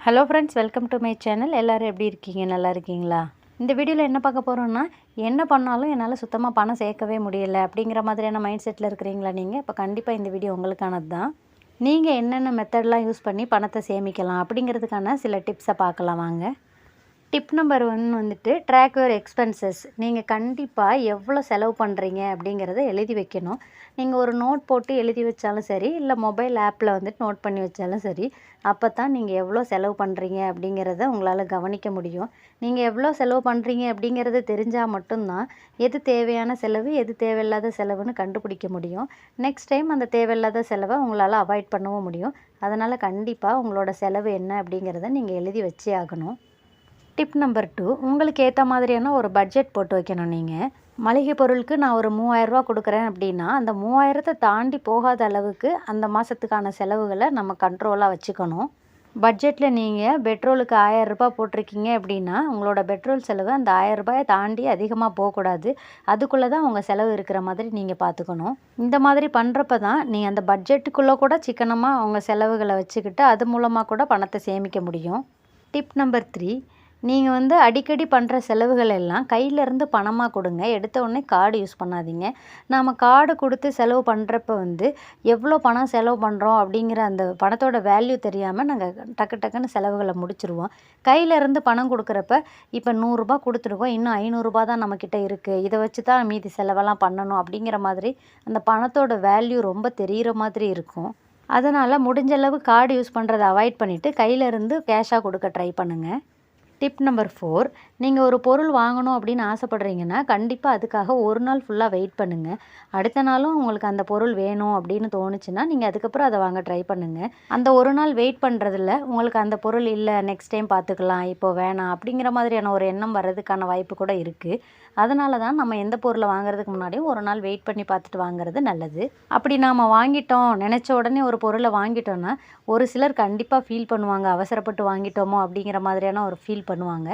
Hello friends, welcome to my channel. எல்லோரும் எப்படி இருக்கீங்க? நல்லா இருக்கீங்களா? இந்த வீடியோவில் என்ன பார்க்க போகிறோன்னா, என்ன பண்ணாலும் என்னால் சுத்தமாக பணம் சேர்க்கவே முடியலை அப்படிங்கிற மாதிரியான மைண்ட் செட்டில் இருக்கிறீங்களா நீங்கள்? இப்போ கண்டிப்பாக இந்த வீடியோ உங்களுக்கானது தான். நீங்கள் என்னென்ன மெத்தட்லாம் யூஸ் பண்ணி பணத்தை சேமிக்கலாம் அப்படிங்கிறதுக்கான சில டிப்ஸை பார்க்கலாம் வாங்க. டிப் நம்பர் 1 வந்துட்டு ட்ராக் யுவர் எக்ஸ்பென்சஸ். நீங்கள் கண்டிப்பாக எவ்வளோ செலவு பண்ணுறீங்க அப்படிங்கிறத எழுதி வைக்கணும். நீங்கள் ஒரு நோட் போட்டு எழுதி வச்சாலும் சரி, இல்லை மொபைல் ஆப்பில் வந்துட்டு நோட் பண்ணி வச்சாலும் சரி, அப்போ தான் நீங்கள் எவ்வளோ செலவு பண்ணுறீங்க அப்படிங்கிறத உங்களால் கவனிக்க முடியும். நீங்கள் எவ்வளோ செலவு பண்ணுறீங்க அப்படிங்கிறது தெரிஞ்சால் மட்டும்தான் எது தேவையான செலவு, எது தேவையில்லாத செலவுன்னு கண்டுபிடிக்க முடியும். நெக்ஸ்ட் டைம் அந்த தேவையில்லாத செலவை உங்களால் அவாய்ட் பண்ணவும் முடியும். அதனால் கண்டிப்பாக உங்களோட செலவு என்ன அப்படிங்கிறத நீங்கள் எழுதி வச்சே ஆகணும். டிப் நம்பர் 2, உங்களுக்கு ஏற்ற மாதிரியான ஒரு பட்ஜெட் போட்டு வைக்கணும். நீங்கள் மளிகை பொருளுக்கு நான் ஒரு 3000 கொடுக்குறேன் அப்படின்னா, அந்த 3000 தாண்டி போகாத அளவுக்கு அந்த மாதத்துக்கான செலவுகளை நம்ம கண்ட்ரோலாக வச்சுக்கணும். பட்ஜெட்டில் நீங்கள் பெட்ரோலுக்கு 1000 போட்டிருக்கீங்க அப்படின்னா, உங்களோட பெட்ரோல் செலவு அந்த 1000 தாண்டி அதிகமாக போகக்கூடாது. அதுக்குள்ளே தான் உங்கள் செலவு இருக்கிற மாதிரி நீங்கள் பார்த்துக்கணும். இந்த மாதிரி பண்ணுறப்ப தான் நீங்கள் அந்த பட்ஜெட்டுக்குள்ளே கூட சிக்கனமாக உங்கள் செலவுகளை வச்சுக்கிட்டு அது மூலமாக கூட பணத்தை சேமிக்க முடியும். டிப் நம்பர் 3, நீங்கள் அடிக்கடி பண்ணுற செலவுகள் எல்லாம் கையிலேருந்து பணமாக கொடுங்க. எடுத்த உடனே கார்டு யூஸ் பண்ணாதீங்க. நாம் கார்டு கொடுத்து செலவு பண்ணுறப்ப எவ்வளோ பணம் செலவு பண்ணுறோம் அப்படிங்கிற அந்த பணத்தோட வேல்யூ தெரியாமல் நாங்கள் டக்குன்னு செலவுகளை முடிச்சிருவோம். கையிலேருந்து பணம் கொடுக்குறப்ப இப்போ 100 கொடுத்துருக்கோம், இன்னும் 500 தான் நம்மக்கிட்ட இருக்குது, இதை வச்சு தான் மீதி செலவெல்லாம் பண்ணணும் அப்படிங்கிற மாதிரி அந்த பணத்தோட வேல்யூ ரொம்ப தெரிகிற மாதிரி இருக்கும். அதனால் முடிஞ்சளவு கார்டு யூஸ் பண்ணுறதை அவாய்ட் பண்ணிவிட்டு கையிலேருந்து கேஷாக கொடுக்க ட்ரை பண்ணுங்கள். டிப் நம்பர் 4, நீங்கள் ஒரு பொருள் வாங்கணும் அப்படின்னு ஆசைப்படுறீங்கன்னா கண்டிப்பாக அதுக்காக ஒரு நாள் ஃபுல்லாக வெயிட் பண்ணுங்கள். அடுத்த நாளும் உங்களுக்கு அந்த பொருள் வேணும் அப்படின்னு தோணுச்சுன்னா நீங்கள் அதுக்கப்புறம் அதை வாங்க ட்ரை பண்ணுங்கள். அந்த ஒரு நாள் வெயிட் பண்ணுறதில்ல உங்களுக்கு அந்த பொருள் இல்லை, நெக்ஸ்ட் டைம் பார்த்துக்கலாம், இப்போ வேணாம் அப்படிங்கிற மாதிரியான ஒரு எண்ணம் வர்றதுக்கான வாய்ப்பு கூட இருக்குது. அதனால தான் நம்ம எந்த பொருளை வாங்குறதுக்கு முன்னாடியும் ஒரு நாள் வெயிட் பண்ணி பார்த்துட்டு வாங்குறது நல்லது. அப்படி நாம் வாங்கிட்டோம், நினச்ச உடனே ஒரு பொருளை வாங்கிட்டோன்னா ஒரு சிலர் கண்டிப்பாக ஃபீல் பண்ணுவாங்க, அவசரப்பட்டு வாங்கிட்டோமோ அப்படிங்கிற மாதிரியான ஒரு ஃபீல் பண்ணுவாங்க.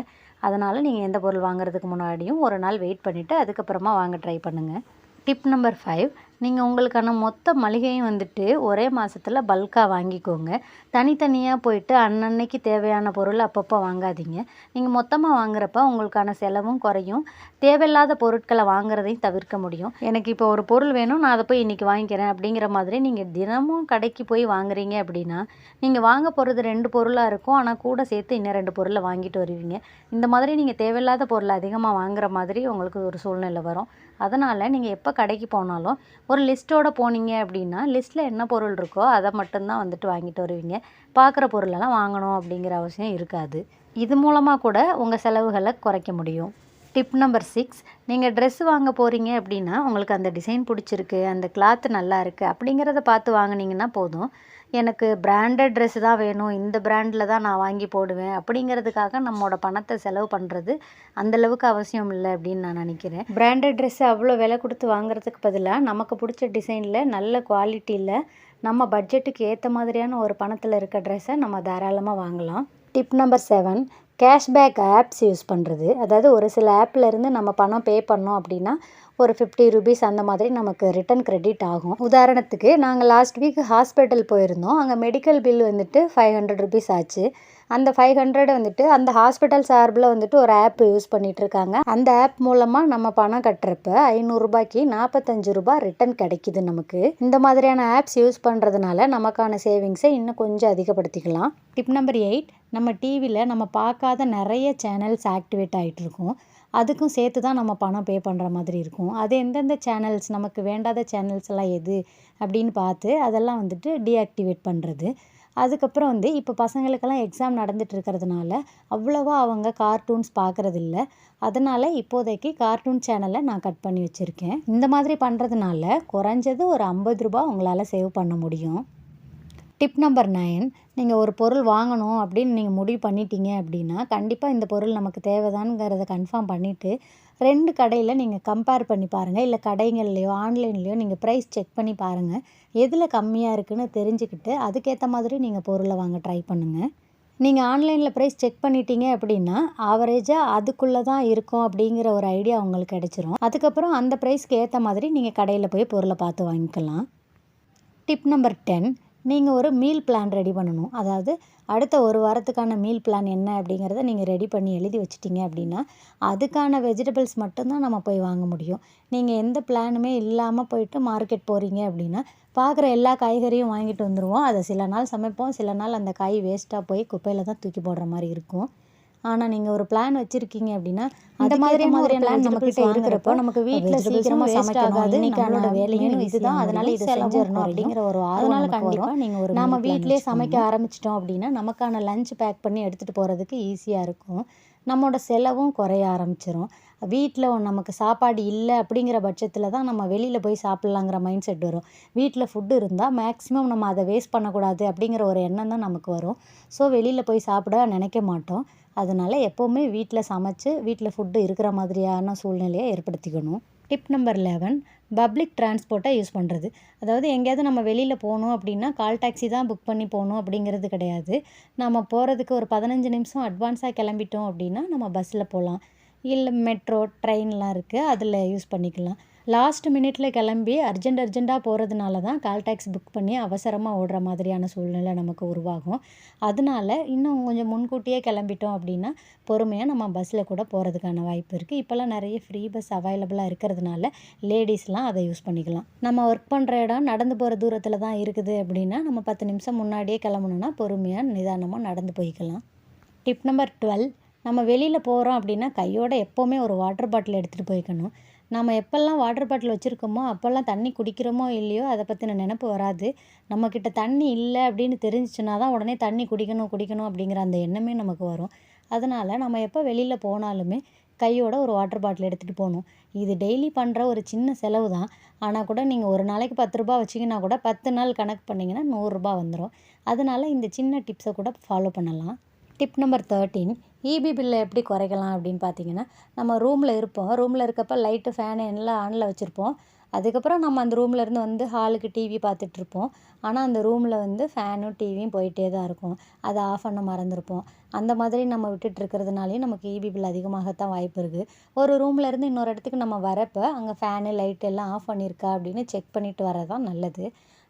அதனால் நீங்கள் எந்த பொருள் வாங்குறதுக்கு முன்னாடியும் ஒரு நாள் வெயிட் பண்ணிவிட்டு அதுக்கப்புறமா வாங்க ட்ரை பண்ணுங்கள். டிப் நம்பர் 5, நீங்கள் உங்களுக்கான மொத்த மளிகையும் ஒரே மாதத்தில் பல்காக வாங்கிக்கோங்க. தனித்தனியாக போயிட்டு அன்னன்னைக்கு தேவையான பொருள் அப்பப்போ வாங்காதீங்க. நீங்கள் மொத்தமாக வாங்குறப்ப உங்களுக்கான செலவும் குறையும், தேவையில்லாத பொருட்களை வாங்குறதையும் தவிர்க்க முடியும். எனக்கு இப்போ ஒரு பொருள் வேணும், நான் அதை போய் இன்றைக்கி வாங்கிக்கிறேன் அப்படிங்கிற மாதிரி நீங்கள் தினமும் கடைக்கு போய் வாங்குறீங்க அப்படின்னா நீங்கள் வாங்க போகிறது 2 பொருளாக இருக்கும், ஆனால் கூட சேர்த்து இன்னும் 2 பொருளை வாங்கிட்டு வருவீங்க. இந்த மாதிரி நீங்கள் தேவையில்லாத பொருளை அதிகமாக வாங்குற மாதிரி உங்களுக்கு ஒரு சூழ்நிலை வரும். அதனால் நீங்கள் எப்போ கடைக்கு போனாலும் ஒரு லிஸ்ட்டோடு போனீங்க அப்படின்னா லிஸ்ட்டில் என்ன பொருள் இருக்கோ அதை மட்டும்தான் வாங்கிட்டு வருவீங்க. பார்க்குற பொருளெல்லாம் வாங்கணும் அப்படிங்கிற அவசியம் இருக்காது. இது மூலமாக கூட உங்கள் செலவுகளை குறைக்க முடியும். டிப் நம்பர் 6, நீங்கள் ட்ரெஸ் வாங்க போகிறீங்க அப்படின்னா உங்களுக்கு அந்த டிசைன் பிடிச்சிருக்கு, அந்த கிளாத்து நல்லா இருக்குது அப்படிங்கிறத பார்த்து வாங்கினீங்கன்னா போதும். எனக்கு பிராண்டட் ட்ரெஸ்ஸு தான் வேணும், இந்த பிராண்டில் தான் நான் வாங்கி போடுவேன் அப்படிங்கிறதுக்காக நம்மளோட பணத்தை செலவு பண்ணுறது அந்தளவுக்கு அவசியம் இல்லை அப்படின்னு நான் நினைக்கிறேன். பிராண்டட் ட்ரெஸ்ஸு அவ்வளோ விலை கொடுத்து வாங்குறதுக்கு பதிலாக நமக்கு பிடிச்ச டிசைனில் நல்ல குவாலிட்டியில் நம்ம பட்ஜெட்டுக்கு ஏற்ற மாதிரியான ஒரு பணத்தில் இருக்க ட்ரெஸ்ஸை நம்ம தாராளமாக வாங்கலாம். Tip number 7, cashback apps use பண்ணுறது. அதாவது ஒரு சில ஆப்லேருந்து நம்ம பணம் பே பண்ணோம் அப்படின்னா ஒரு 50 ரூபீஸ் அந்த மாதிரி நமக்கு ரிட்டன் கிரெடிட் ஆகும். உதாரணத்துக்கு நாங்கள் லாஸ்ட் வீக் ஹாஸ்பிட்டல் போயிருந்தோம், அங்கே மெடிக்கல் பில் 500 ரூபீஸ் ஆச்சு. அந்த 500 அந்த ஹாஸ்பிட்டல் சார்பில் ஒரு ஆப் யூஸ் பண்ணிகிட்ருக்காங்க. அந்த ஆப் மூலமாக நம்ம பணம் கட்டுறப்ப 500 ரூபாய்க்கு 45 ரூபாய் ரிட்டன் கிடைக்கிது நமக்கு. இந்த மாதிரியான ஆப்ஸ் யூஸ் பண்ணுறதுனால நமக்கான சேவிங்ஸை இன்னும் கொஞ்சம் அதிகப்படுத்திக்கலாம். டிப் நம்பர் 8, நம்ம டிவியில் நம்ம பார்க்காத நிறைய சேனல்ஸ் ஆக்டிவேட் ஆகிட்டு இருக்கும். அதுக்கும் சேர்த்து தான் நம்ம பணம் பே பண்ணுற மாதிரி இருக்கும். அது எந்தெந்த சேனல்ஸ் நமக்கு வேண்டாத சேனல்ஸ் எல்லாம் எது அப்படின்னு பார்த்து அதெல்லாம் டீஆக்டிவேட் பண்ணுறது. அதுக்கப்புறம் இப்போ பசங்களுக்கெல்லாம் எக்ஸாம் நடந்துட்டு இருக்கிறதுனால அவ்வளோவா அவங்க கார்ட்டூன்ஸ் பார்க்குறதில்ல. அதனால் இப்போதைக்கு கார்ட்டூன் சேனலை நான் கட் பண்ணி வச்சுருக்கேன். இந்த மாதிரி பண்ணுறதுனால குறைஞ்சது ஒரு 50 ரூபாய் உங்களால் சேவ் பண்ண முடியும். டிப் நம்பர் 9, நீங்கள் ஒரு பொருள் வாங்கணும் அப்படின்னு நீங்கள் முடிவு பண்ணிட்டீங்க அப்படின்னா கண்டிப்பாக இந்த பொருள் நமக்கு தேவைதான்ங்கிறத கன்ஃபார்ம் பண்ணிவிட்டு 2 கடையில் நீங்கள் கம்பேர் பண்ணி பாருங்கள். இல்லை கடைகள்லையோ ஆன்லைன்லேயோ நீங்கள் ப்ரைஸ் செக் பண்ணி பாருங்கள். எதில் கம்மியாக இருக்குதுன்னு தெரிஞ்சுக்கிட்டு அதுக்கேற்ற மாதிரி நீங்கள் பொருளை வாங்க ட்ரை பண்ணுங்கள். நீங்கள் ஆன்லைனில் ப்ரைஸ் செக் பண்ணிட்டீங்க அப்படின்னா ஆவரேஜாக அதுக்குள்ளே தான் இருக்கும் அப்படிங்கிற ஒரு ஐடியா உங்களுக்கு கிடச்சிரும். அதுக்கப்புறம் அந்த ப்ரைஸ்க்கு ஏற்ற மாதிரி நீங்கள் கடையில் போய் பொருளை பார்த்து வாங்கிக்கலாம். டிப் நம்பர் 10, நீங்கள் ஒரு மீல் பிளான் ரெடி பண்ணணும். அதாவது அடுத்த ஒரு வாரத்துக்கான மீல் பிளான் என்ன அப்படிங்கிறத நீங்கள் ரெடி பண்ணி எழுதி வச்சுட்டீங்க அப்படின்னா, அதுக்கான வெஜிடபிள்ஸ் மட்டும்தான் நம்ம போய் வாங்க முடியும். நீங்கள் எந்த பிளானுமே இல்லாமல் போயிட்டு மார்க்கெட் போகிறீங்க அப்படின்னா, பார்க்குற எல்லா காய்கறியும் வாங்கிட்டு வந்துருவோம். அதை சில நாள் சமைப்போம், சில நாள் அந்த காய் வேஸ்ட்டாக போய் குப்பையில் தான் தூக்கி போடுற மாரி இருக்கும். ஆனால் நீங்கள் ஒரு பிளான் வச்சுருக்கீங்க அப்படின்னா, அந்த மாதிரியான பிளான் நம்மக்கிட்ட இருக்கிறப்போ நமக்கு வீட்டில் சீக்கிரமாக சமைக்காது. நம்மளோட வேலையும் இதுதான், அதனால இதை செஞ்சிடணும் அப்படிங்கிற ஒரு அதனால கண்டிப்பாக நீங்கள் ஒரு நம்ம வீட்டிலேயே சமைக்க ஆரம்பிச்சிட்டோம் அப்படின்னா நமக்கான லஞ்ச் பேக் பண்ணி எடுத்துகிட்டு போகிறதுக்கு ஈஸியாக இருக்கும். நம்மளோட செலவும் குறைய ஆரம்பிச்சிரும். வீட்டில் நமக்கு சாப்பாடு இல்லை அப்படிங்கிற பட்சத்தில் தான் நம்ம வெளியில் போய் சாப்பிட்லாங்கிற மைண்ட் செட் வரும். வீட்டில் ஃபுட்டு இருந்தால் மேக்ஸிமம் நம்ம அதை வேஸ்ட் பண்ணக்கூடாது அப்படிங்கிற ஒரு எண்ணம் தான் நமக்கு வரும். ஸோ வெளியில் போய் சாப்பிட நினைக்க மாட்டோம். அதனால் எப்போவுமே வீட்டில் சமைச்சு வீட்டில் ஃபுட்டு இருக்கிற மாதிரியான சூழ்நிலையை ஏற்படுத்திக்கணும். டிப் நம்பர் 11 பப்ளிக் டிரான்ஸ்போர்ட்டை யூஸ் பண்ணுறது. அதாவது எங்கேயாவது நம்ம வெளியில் போகணும் அப்படின்னா கால் டாக்ஸி தான் புக் பண்ணி போகணும் அப்படிங்கிறது கிடையாது. நம்ம போகிறதுக்கு ஒரு 15 நிமிஷம் அட்வான்ஸாக கிளம்பிட்டோம் அப்படின்னா நம்ம பஸ்ஸில் போகலாம். இல்லை மெட்ரோ, ட்ரெயின்லாம் இருக்குது, அதில் யூஸ் பண்ணிக்கலாம். லாஸ்ட் மினிட்ல கிளம்பி அர்ஜெண்ட்டாக போகிறதுனால தான் கால் டாக்ஸி புக் பண்ணி அவசரமாக ஓடுற மாதிரியான சூழ்நிலை நமக்கு உருவாகும். அதனால இன்னும் கொஞ்சம் முன்கூட்டியே கிளம்பிட்டோம் அப்படின்னா பொறுமையாக நம்ம பஸ்ஸில் கூட போகிறதுக்கான வாய்ப்பு இருக்குது. இப்போல்லாம் நிறைய ஃப்ரீ பஸ் அவைலபிளாக இருக்கிறதுனால லேடிஸ்லாம் அதை யூஸ் பண்ணிக்கலாம். நம்ம ஒர்க் பண்ணுற இடம் நடந்து போகிற தூரத்தில் தான் இருக்குது அப்படின்னா நம்ம 10 நிமிஷம் முன்னாடியே கிளம்பணுன்னா பொறுமையாக நிதானமாக நடந்து போய்க்கலாம். டிப் நம்பர் 12 நம்ம வெளியில் போகிறோம் அப்படின்னா கையோட எப்போவுமே ஒரு வாட்டர் பாட்டில் எடுத்துகிட்டு போய்க்கணும். நம்ம எப்போல்லாம் வாட்டர் பாட்டில் வச்சுருக்கோமோ அப்போல்லாம் தண்ணி குடிக்கிறோமோ இல்லையோ அதை பற்றின நினப்பு வராது. நம்மக்கிட்ட தண்ணி இல்லை அப்படின்னு தெரிஞ்சிச்சுன்னா தான் உடனே தண்ணி குடிக்கணும் அப்படிங்கிற அந்த எண்ணமே நமக்கு வரும். அதனால் நம்ம எப்போ வெளியில் போனாலுமே கையோட ஒரு வாட்டர் பாட்டில் எடுத்துகிட்டு போகணும். இது டெய்லி பண்ணுற ஒரு சின்ன செலவு தான். ஆனால் கூட நீங்கள் ஒரு நாளைக்கு 10 ரூபா வச்சிங்கன்னா கூட 10 நாள் கணக்கு பண்ணிங்கன்னா 100 ரூபா வந்துடும். அதனால் இந்த சின்ன டிப்ஸை கூட ஃபாலோ பண்ணலாம். டிப் நம்பர் 13 ஈபி பில்லை எப்படி குறைக்கலாம் அப்படின்னு பார்த்தீங்கன்னா, நம்ம ரூமில் இருப்போம். ரூமில் இருக்கப்போ லைட்டு, ஃபேனு எல்லாம் ஆனில் வச்சுருப்போம். அதுக்கப்புறம் நம்ம அந்த ரூம்லேருந்து வந்து ஹாலுக்கு டிவி பார்த்துட்ருப்போம். ஆனால் அந்த ரூமில் வந்து ஃபேனும் டிவியும் போயிட்டே தான் இருக்கும். அதை ஆஃப் பண்ண மறந்துருப்போம். அந்த மாதிரி நம்ம விட்டுட்டு இருக்கிறதுனாலையும் நமக்கு ஈபி பில் அதிகமாகத்தான் வாய்ப்பு இருக்குது. ஒரு ரூம்லேருந்து இன்னொரு இடத்துக்கு நம்ம வரப்போ அங்கே ஃபேனு, லைட் எல்லாம் ஆஃப் பண்ணியிருக்கா அப்படின்னு செக் பண்ணிவிட்டு வர்றது தான் நல்லது.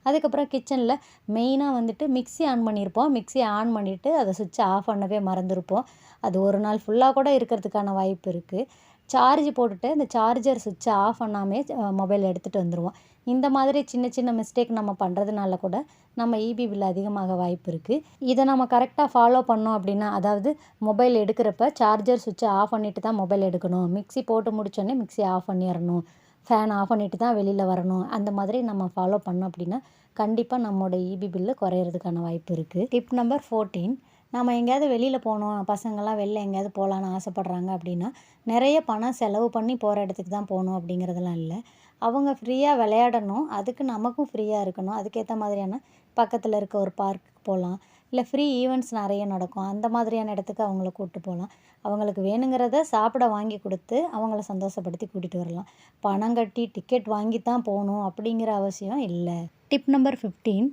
அதுக்கப்புறம் கிச்சனில் மெயினாக வந்துட்டு மிக்ஸி ஆன் பண்ணியிருப்போம். மிக்ஸி ஆன் பண்ணிவிட்டு அதை சுவிட்சை ஆஃப் பண்ணவே மறந்துருப்போம். அது ஒரு நாள் ஃபுல்லாக கூட இருக்கிறதுக்கான வாய்ப்பு இருக்குது. சார்ஜ் போட்டுட்டு அந்த சார்ஜர் சுவிட்சை ஆஃப் பண்ணாமே மொபைல் எடுத்துகிட்டு வந்துடுவோம். இந்த மாதிரி சின்ன சின்ன மிஸ்டேக் நம்ம பண்ணுறதுனால கூட நம்ம ஈபி பில் அதிகமாக வாய்ப்பு இருக்குது. இதை நம்ம கரெக்டாக ஃபாலோ பண்ணோம் அப்படின்னா, அதாவது மொபைல் எடுக்கிறப்ப சார்ஜர் சுவிட்சை ஆஃப் பண்ணிவிட்டு தான் மொபைல் எடுக்கணும். மிக்ஸி போட்டு முடித்தோடனே மிக்ஸி ஆஃப் பண்ணிடணும். ஃபேன் ஆஃப் பண்ணிவிட்டு தான் வெளியில் வரணும். அந்த மாதிரி நம்ம ஃபாலோ பண்ணோம் அப்படின்னா கண்டிப்பாக நம்மளோட ஈபி பில்லு குறையிறதுக்கான வாய்ப்பு இருக்குது. டிப் நம்பர் 14 நம்ம எங்கேயாவது வெளியில் போகணும், பசங்கள்லாம் வெளில எங்கேயாவது போகலான்னு ஆசைப்பட்றாங்க அப்படின்னா நிறைய பணம் செலவு பண்ணி போகிற இடத்துக்கு தான் போகணும் அப்படிங்கிறதெல்லாம் இல்லை. அவங்க ஃப்ரீயாக விளையாடணும், அதுக்கு நமக்கும் ஃப்ரீயாக இருக்கணும். அதுக்கேற்ற மாதிரியான பக்கத்தில் இருக்க ஒரு பார்க்குக்கு போகலாம். இல்லை ஃப்ரீ ஈவெண்ட்ஸ் நிறைய நடக்கும், அந்த மாதிரியான இடத்துக்கு அவங்கள கூப்பிட்டு போகலாம். அவங்களுக்கு வேணுங்கிறத சாப்பிட வாங்கி கொடுத்து அவங்கள சந்தோஷப்படுத்தி கூட்டிகிட்டு வரலாம். பணம் கட்டி டிக்கெட் வாங்கி தான் போகணும் அப்படிங்கிற அவசியம் இல்லை. டிப் நம்பர் 15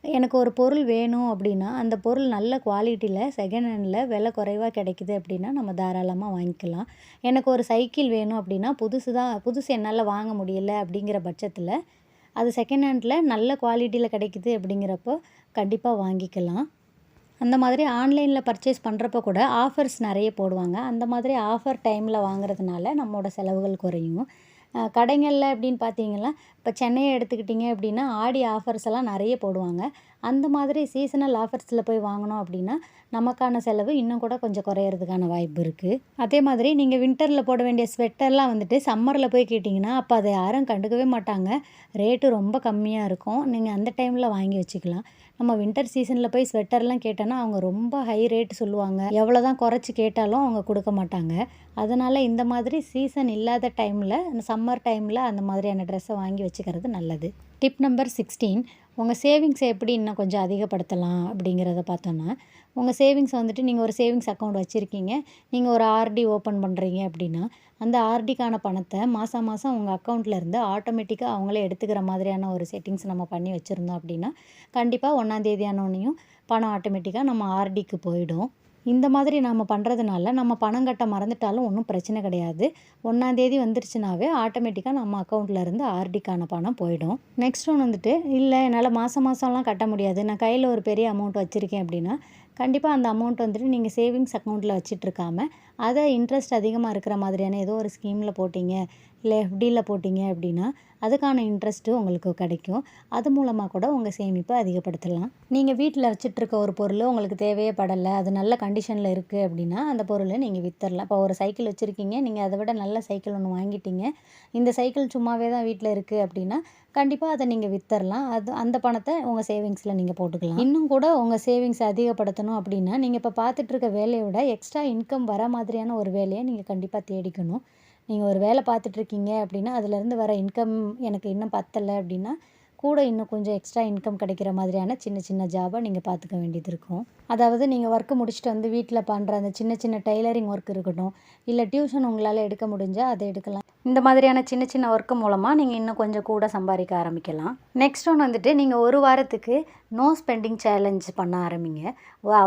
எனக்கு ஒரு பொருள் வேணும் அப்படின்னா அந்த பொருள் நல்ல குவாலிட்டியில் செகண்ட் ஹேண்டில் விலை குறைவாக கிடைக்குது அப்படின்னா நம்ம தாராளமாக வாங்கிக்கலாம். எனக்கு ஒரு சைக்கிள் வேணும் அப்படின்னா புதுசு என்னால் வாங்க முடியல அப்படிங்கிற பட்சத்தில் அது செகண்ட் ஹேண்டில் நல்ல குவாலிட்டியில் கிடைக்குது அப்படிங்கிறப்போ கண்டிப்பாக வாங்கிக்கலாம். அந்த மாதிரி ஆன்லைனில் பர்ச்சேஸ் பண்ணுறப்போ கூட ஆஃபர்ஸ் நிறைய போடுவாங்க. அந்த மாதிரி ஆஃபர் டைமில் வாங்குறதுனால நம்மளோட செலவுகள் குறையும். கடைகளில் அப்படின்னு பார்த்தீங்கன்னா இப்போ சென்னையை எடுத்துக்கிட்டிங்க அப்படின்னா ஆடி ஆஃபர்ஸ் எல்லாம் நிறைய போடுவாங்க. அந்த மாதிரி சீசனல் ஆஃபர்ஸில் போய் வாங்கினோம் அப்படின்னா நமக்கான செலவு இன்னும் கூட கொஞ்சம் குறையிறதுக்கான வாய்ப்பு இருக்குது. அதே மாதிரி நீங்கள் வின்டரில் போட வேண்டிய ஸ்வெட்டர்லாம் வந்துட்டு சம்மரில் போய் கேட்டிங்கன்னா அப்போ அதை யாரும் கண்டுக்கவே மாட்டாங்க. ரேட்டு ரொம்ப கம்மியாக இருக்கும். நீங்கள் அந்த டைமில் வாங்கி வச்சுக்கலாம். நம்ம வின்டர் சீசனில் போய் ஸ்வெட்டர்லாம் கேட்டோன்னா அவங்க ரொம்ப ஹை ரேட் சொல்லுவாங்க. எவ்வளோ தான் குறைச்சி கேட்டாலும் அவங்க கொடுக்க மாட்டாங்க. அதனால் இந்த மாதிரி சீசன் இல்லாத டைமில் சம்மர் டைமில் அந்த மாதிரியான ட்ரெஸ்ஸை வாங்கி வச்சுக்கிறது நல்லது. டிப் நம்பர் 16 உங்கள் சேவிங்ஸை எப்படி இன்னும் கொஞ்சம் அதிகப்படுத்தலாம் அப்படிங்கிறத பார்த்தோன்னா, உங்கள் சேவிங்ஸ் வந்துட்டு நீங்கள் ஒரு சேவிங்ஸ் அக்கௌண்ட் வச்சுருக்கீங்க, நீங்கள் ஒரு ஆர்டி ஓப்பன் பண்ணுறீங்க அப்படின்னா அந்த ஆர்டிக்கான பணத்தை மாதம் மாதம் உங்கள் அக்கௌண்ட்லேருந்து ஆட்டோமேட்டிக்காக அவங்களே எடுத்துக்கிற மாதிரியான ஒரு செட்டிங்ஸ் நம்ம பண்ணி வச்சுருந்தோம் அப்படின்னா கண்டிப்பாக 1ஆம் தேதி ஆனோடனையும் பணம் ஆட்டோமேட்டிக்காக நம்ம ஆர்டிக்கு போயிடும். இந்த மாதிரி நாம் பண்ணுறதுனால நம்ம பணம் கட்ட மறந்துட்டாலும் ஒன்றும் பிரச்சனை கிடையாது. 1ஆம் தேதி வந்துருச்சுனாவே ஆட்டோமேட்டிக்காக நம்ம அக்கௌண்ட்லேருந்து ஆர்டிக்கான பணம் போயிடும். நெக்ஸ்ட் ஒன் வந்துட்டு, இல்லை என்னால் மாதம் மாதம்லாம் கட்ட முடியாது, நான் கையில் ஒரு பெரிய அமௌண்ட் வச்சுருக்கேன் அப்படின்னா, கண்டிப்பாக அந்த அமௌண்ட் வந்துட்டு நீங்கள் சேவிங்ஸ் அக்கௌண்ட்டில் வச்சிட்ருக்காம அதை இன்ட்ரெஸ்ட் அதிகமாக இருக்கிற மாதிரியான ஏதோ ஒரு ஸ்கீமில் போட்டிங்க, இல்லை எஃப்டியில் போட்டிங்க அப்படின்னா அதுக்கான இன்ட்ரெஸ்ட்டு உங்களுக்கு கிடைக்கும். அது மூலமாக கூட உங்கள் சேமிப்பை அதிகப்படுத்தலாம். நீங்கள் வீட்டில் வச்சிட்ருக்க ஒரு பொருள் உங்களுக்கு தேவையே படலை, அது நல்ல கண்டிஷனில் இருக்குது அப்படின்னா அந்த பொருளை நீங்கள் விற்றுடலாம். இப்போ ஒரு சைக்கிள் வச்சுருக்கீங்க, நீங்கள் அதை விட நல்ல சைக்கிள் ஒன்று வாங்கிட்டீங்க, இந்த சைக்கிள் சும்மாவே தான் வீட்டில் இருக்குது அப்படின்னா கண்டிப்பாக அதை நீங்கள் விற்றுடலாம். அந்த பணத்தை உங்கள் சேவிங்ஸில் நீங்கள் போட்டுக்கலாம். இன்னும் கூட உங்கள் சேவிங்ஸ் அதிகப்படுத்தணும் அப்படின்னா நீங்கள் இப்போ பார்த்துட்ருக்க வேலையை விட எக்ஸ்ட்ரா இன்கம் வர மாதிரியான ஒரு வேலையை நீங்கள் கண்டிப்பாக தேடிக்கணும். நீங்கள் ஒரு வேலை பார்த்துட்ருக்கீங்க அப்படின்னா அதுலேருந்து வர இன்கம் எனக்கு இன்னும் பத்தலை அப்படின்னா கூட இன்னும் கொஞ்சம் எக்ஸ்ட்ரா இன்கம் கிடைக்கிற மாதிரியான சின்ன சின்ன ஜாபை நீங்கள் பார்த்துக்க வேண்டியது இருக்கும். அதாவது நீங்கள் ஒர்க்கு முடிச்சுட்டு வந்து வீட்டில் பண்ணுற அந்த சின்ன சின்ன டெய்லரிங் ஒர்க் இருக்கட்டும், இல்லை டியூஷன் உங்களால் எடுக்க முடிஞ்சால் அதை எடுக்கலாம். இந்த மாதிரியான சின்ன சின்ன ஒர்க்கு மூலமாக நீங்கள் இன்னும் கொஞ்சம் கூட சம்பாதிக்க ஆரம்பிக்கலாம். நெக்ஸ்ட் ஒன்று வந்துட்டு, நீங்கள் ஒரு வாரத்துக்கு நோ ஸ்பெண்டிங் சேலஞ்ச் பண்ண ஆரம்பிங்க.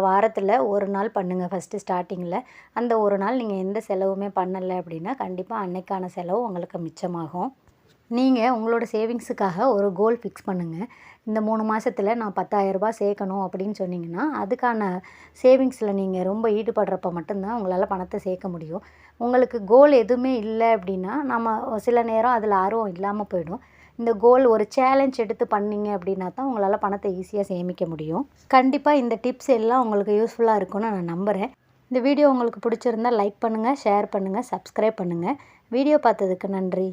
வாரத்தில் ஒரு நாள் பண்ணுங்கள். ஃபஸ்ட்டு ஸ்டார்டிங்கில் அந்த ஒரு நாள் நீங்கள் எந்த செலவுமே பண்ணலை அப்படின்னா கண்டிப்பாக அன்னைக்கான செலவு உங்களுக்கு மிச்சமாகும். நீங்கள் உங்களோட சேவிங்ஸுக்காக ஒரு கோல் ஃபிக்ஸ் பண்ணுங்கள். இந்த 3 மாதத்தில் நான் 10,000 ரூபாய் சேர்க்கணும் அப்படின்னு சொன்னீங்கன்னா அதுக்கான சேவிங்ஸில் நீங்கள் ரொம்ப ஈடுபடுறப்ப மட்டும்தான் உங்களால் பணத்தை சேர்க்க முடியும். உங்களுக்கு கோல் எதுவுமே இல்லை அப்படின்னா நம்ம சில நேரம் அதில் ஆர்வம் இல்லாமல் போயிடும். இந்த கோல் ஒரு சேலஞ்ச் எடுத்து பண்ணிங்க அப்படின்னா தான் உங்களால் பணத்தை ஈஸியாக சேமிக்க முடியும். கண்டிப்பாக இந்த டிப்ஸ் எல்லாம் உங்களுக்கு யூஸ்ஃபுல்லாக இருக்கும்னு நான் நம்புகிறேன். இந்த வீடியோ உங்களுக்கு பிடிச்சிருந்தால் லைக் பண்ணுங்கள், ஷேர் பண்ணுங்கள், சப்ஸ்கிரைப் பண்ணுங்கள். வீடியோ பார்த்ததுக்கு நன்றி.